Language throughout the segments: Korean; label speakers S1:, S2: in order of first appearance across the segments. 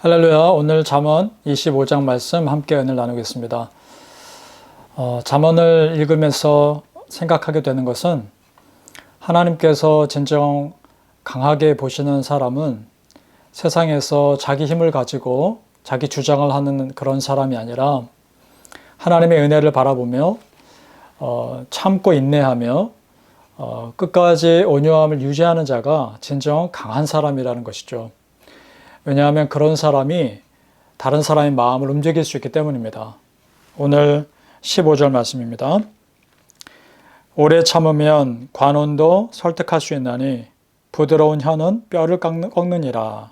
S1: 할렐루야. 오늘 잠언 25장 말씀 함께 은혜를 나누겠습니다. 잠언을 읽으면서 생각하게 되는 것은 하나님께서 진정 강하게 보시는 사람은 세상에서 자기 힘을 가지고 자기 주장을 하는 그런 사람이 아니라 하나님의 은혜를 바라보며 참고 인내하며 끝까지 온유함을 유지하는 자가 진정 강한 사람이라는 것이죠. 왜냐하면 그런 사람이 다른 사람의 마음을 움직일 수 있기 때문입니다. 오늘 15절 말씀입니다. 오래 참으면 관원도 설득할 수 있나니 부드러운 혀는 뼈를 꺾느니라.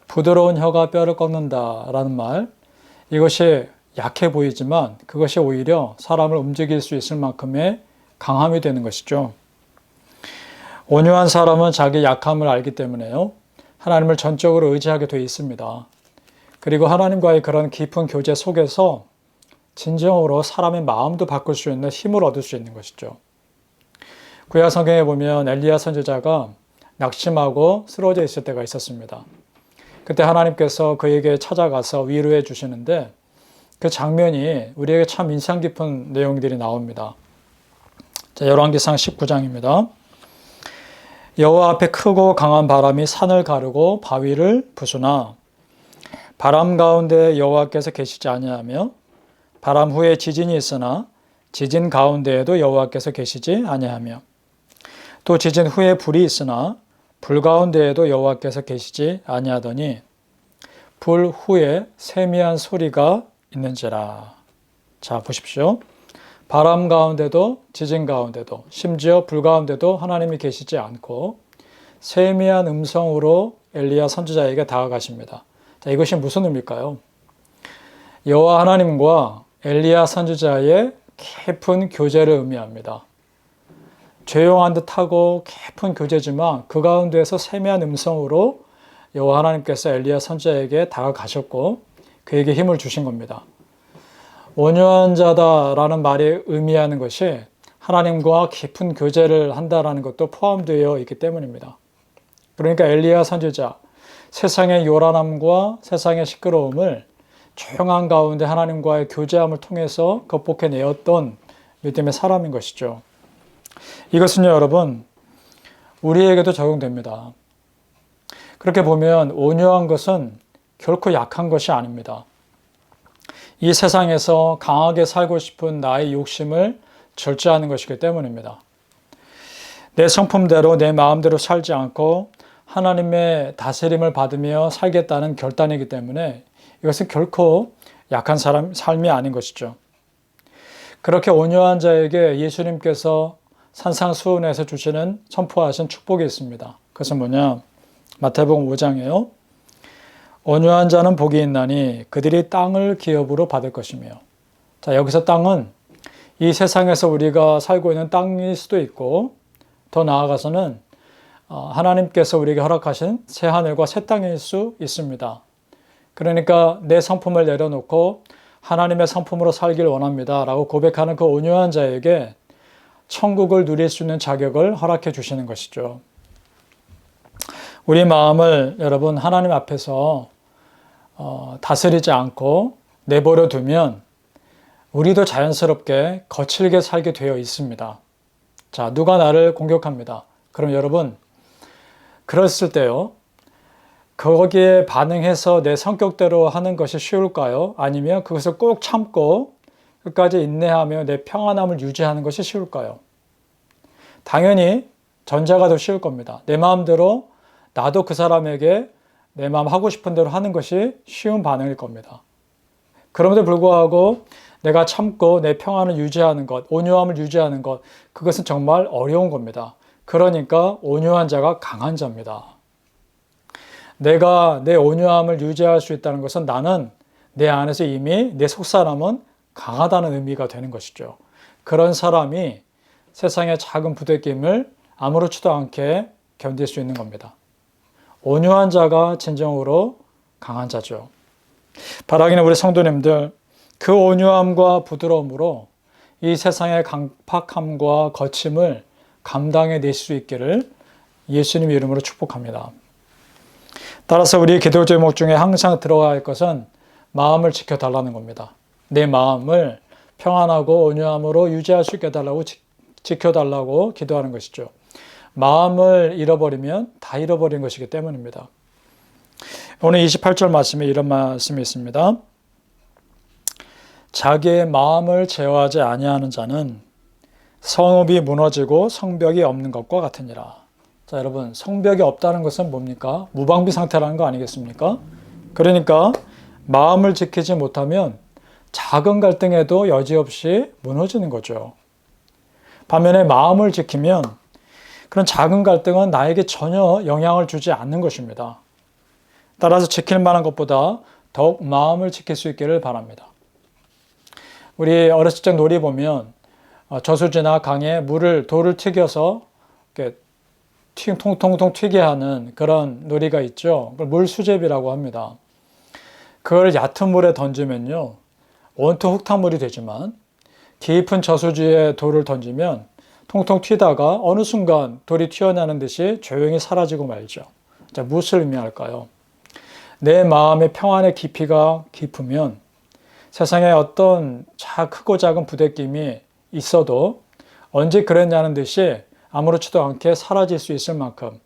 S1: 부드러운 혀가 뼈를 꺾는다라는 말, 이것이 약해 보이지만 그것이 오히려 사람을 움직일 수 있을 만큼의 강함이 되는 것이죠. 온유한 사람은 자기 약함을 알기 때문에요. 하나님을 전적으로 의지하게 되어 있습니다. 그리고 하나님과의 그런 깊은 교제 속에서 진정으로 사람의 마음도 바꿀 수 있는 힘을 얻을 수 있는 것이죠. 구약 성경에 보면 엘리야 선지자가 낙심하고 쓰러져 있을 때가 있었습니다. 그때 하나님께서 그에게 찾아가서 위로해 주시는데 그 장면이 우리에게 참 인상 깊은 내용들이 나옵니다. 열왕기상 19장입니다. 여호와 앞에 크고 강한 바람이 산을 가르고 바위를 부수나 바람 가운데 여호와께서 계시지 아니하며 바람 후에 지진이 있으나 지진 가운데에도 여호와께서 계시지 아니하며 또 지진 후에 불이 있으나 불 가운데에도 여호와께서 계시지 아니하더니 불 후에 세미한 소리가 있는지라. 자, 보십시오. 바람 가운데도 지진 가운데도 심지어 불 가운데도 하나님이 계시지 않고 세미한 음성으로 엘리야 선지자에게 다가가십니다. 자, 이것이 무슨 의미일까요? 여호와 하나님과 엘리야 선지자의 깊은 교제를 의미합니다. 조용한 듯하고 깊은 교제지만 그 가운데에서 세미한 음성으로 여호와 하나님께서 엘리야 선지자에게 다가가셨고 그에게 힘을 주신 겁니다. 온유한 자다라는 말이 의미하는 것이 하나님과 깊은 교제를 한다라는 것도 포함되어 있기 때문입니다. 그러니까 엘리야 선지자, 세상의 요란함과 세상의 시끄러움을 조용한 가운데 하나님과의 교제함을 통해서 극복해내었던 믿음의 사람인 것이죠. 이것은요, 여러분, 우리에게도 적용됩니다. 그렇게 보면 온유한 것은 결코 약한 것이 아닙니다. 이 세상에서 강하게 살고 싶은 나의 욕심을 절제하는 것이기 때문입니다. 내 성품대로 내 마음대로 살지 않고 하나님의 다스림을 받으며 살겠다는 결단이기 때문에 이것은 결코 약한 삶이 아닌 것이죠. 그렇게 온유한 자에게 예수님께서 산상수훈에서 주시는 선포하신 축복이 있습니다. 그것은 뭐냐? 마태복음 5장이에요. 온유한 자는 복이 있나니 그들이 땅을 기업으로 받을 것이며. 자, 여기서 땅은 이 세상에서 우리가 살고 있는 땅일 수도 있고 더 나아가서는 하나님께서 우리에게 허락하신 새 하늘과 새 땅일 수 있습니다. 그러니까 내 성품을 내려놓고 하나님의 성품으로 살길 원합니다 라고 고백하는 그 온유한 자에게 천국을 누릴 수 있는 자격을 허락해 주시는 것이죠. 우리 마음을 여러분 하나님 앞에서 다스리지 않고 내버려 두면 우리도 자연스럽게 거칠게 살게 되어 있습니다. 자, 누가 나를 공격합니다. 그럼 여러분, 그랬을 때요, 거기에 반응해서 내 성격대로 하는 것이 쉬울까요? 아니면 그것을 꼭 참고 끝까지 인내하며 내 평안함을 유지하는 것이 쉬울까요? 당연히 전자가 더 쉬울 겁니다. 내 마음대로 나도 그 사람에게 내 마음 하고 싶은 대로 하는 것이 쉬운 반응일 겁니다. 그럼에도 불구하고 내가 참고 내 평안을 유지하는 것, 온유함을 유지하는 것, 그것은 정말 어려운 겁니다. 그러니까 온유한 자가 강한 자입니다. 내가 내 온유함을 유지할 수 있다는 것은 나는 내 안에서 이미 내 속사람은 강하다는 의미가 되는 것이죠. 그런 사람이 세상의 작은 부대낌을 아무렇지도 않게 견딜 수 있는 겁니다. 온유한 자가 진정으로 강한 자죠. 바라기는 우리 성도님들, 그 온유함과 부드러움으로 이 세상의 강팍함과 거침을 감당해 낼 수 있기를 예수님 이름으로 축복합니다. 따라서 우리 기도 제목 중에 항상 들어가야 할 것은 마음을 지켜달라는 겁니다. 내 마음을 평안하고 온유함으로 유지할 수 있게 해달라고 지켜달라고 기도하는 것이죠. 마음을 잃어버리면 다 잃어버린 것이기 때문입니다. 오늘 28절 말씀에 이런 말씀이 있습니다. 자기의 마음을 제어하지 아니하는 자는 성읍이 무너지고 성벽이 없는 것과 같으니라. 자, 여러분, 성벽이 없다는 것은 뭡니까? 무방비 상태라는 거 아니겠습니까? 그러니까 마음을 지키지 못하면 작은 갈등에도 여지없이 무너지는 거죠. 반면에 마음을 지키면 그런 작은 갈등은 나에게 전혀 영향을 주지 않는 것입니다. 따라서 지킬 만한 것보다 더욱 마음을 지킬 수 있기를 바랍니다. 우리 어렸을 적 놀이 보면 저수지나 강에 돌을 튀겨서 이렇게 통통통 튀게 하는 그런 놀이가 있죠. 그걸 물수제비라고 합니다. 그걸 얕은 물에 던지면요, 온통 흙탕물이 되지만 깊은 저수지에 돌을 던지면 통통 튀다가 어느 순간 돌이 튀어나오는 듯이 조용히 사라지고 말죠. 자, 무엇을 의미할까요? 내 마음의 평안의 깊이가 깊으면 세상에 어떤 크고 작은 부대낌이 있어도 언제 그랬냐는 듯이 아무렇지도 않게 사라질 수 있을 만큼,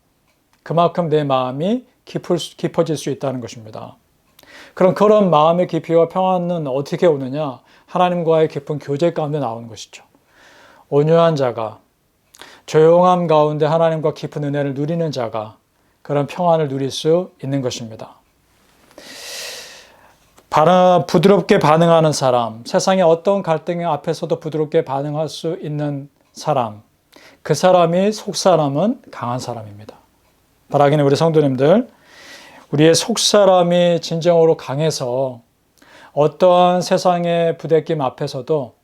S1: 그만큼 내 마음이 깊어질 수 있다는 것입니다. 그런 마음의 깊이와 평안은 어떻게 오느냐? 하나님과의 깊은 교제 가운데 나오는 것이죠. 온유한 자가, 조용함 가운데 하나님과 깊은 은혜를 누리는 자가 그런 평안을 누릴 수 있는 것입니다. 부드럽게 반응하는 사람, 세상의 어떤 갈등 앞에서도 부드럽게 반응할 수 있는 사람, 그 사람이 속사람은 강한 사람입니다. 바라기는 우리 성도님들, 우리의 속사람이 진정으로 강해서 어떠한 세상의 부대낌 앞에서도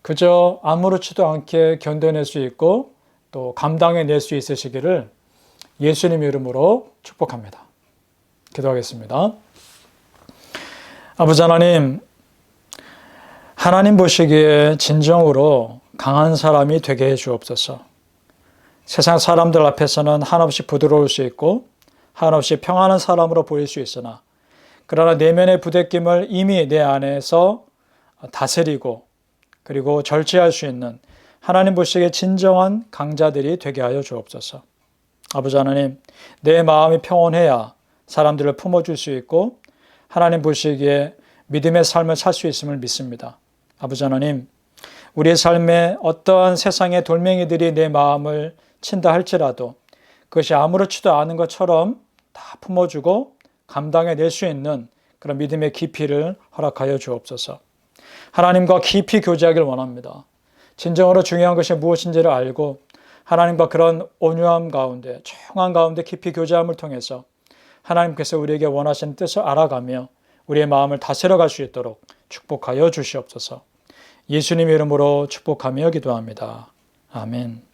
S1: 그저 아무렇지도 않게 견뎌낼 수 있고 또 감당해낼 수 있으시기를 예수님 이름으로 축복합니다. 기도하겠습니다. 아버지 하나님, 하나님 보시기에 진정으로 강한 사람이 되게 해 주옵소서. 세상 사람들 앞에서는 한없이 부드러울 수 있고 한없이 평안한 사람으로 보일 수 있으나 그러나 내면의 부대낌을 이미 내 안에서 다스리고 그리고 절제할 수 있는 하나님 보시기에 진정한 강자들이 되게 하여 주옵소서. 아버지 하나님, 내 마음이 평온해야 사람들을 품어줄 수 있고 하나님 보시기에 믿음의 삶을 살 수 있음을 믿습니다. 아버지 하나님, 우리의 삶에 어떠한 세상의 돌멩이들이 내 마음을 친다 할지라도 그것이 아무렇지도 않은 것처럼 다 품어주고 감당해낼 수 있는 그런 믿음의 깊이를 허락하여 주옵소서. 하나님과 깊이 교제하길 원합니다. 진정으로 중요한 것이 무엇인지를 알고 하나님과 그런 온유함 가운데, 조용한 가운데 깊이 교제함을 통해서 하나님께서 우리에게 원하시는 뜻을 알아가며 우리의 마음을 다스려갈 수 있도록 축복하여 주시옵소서. 예수님의 이름으로 축복하며 기도합니다. 아멘.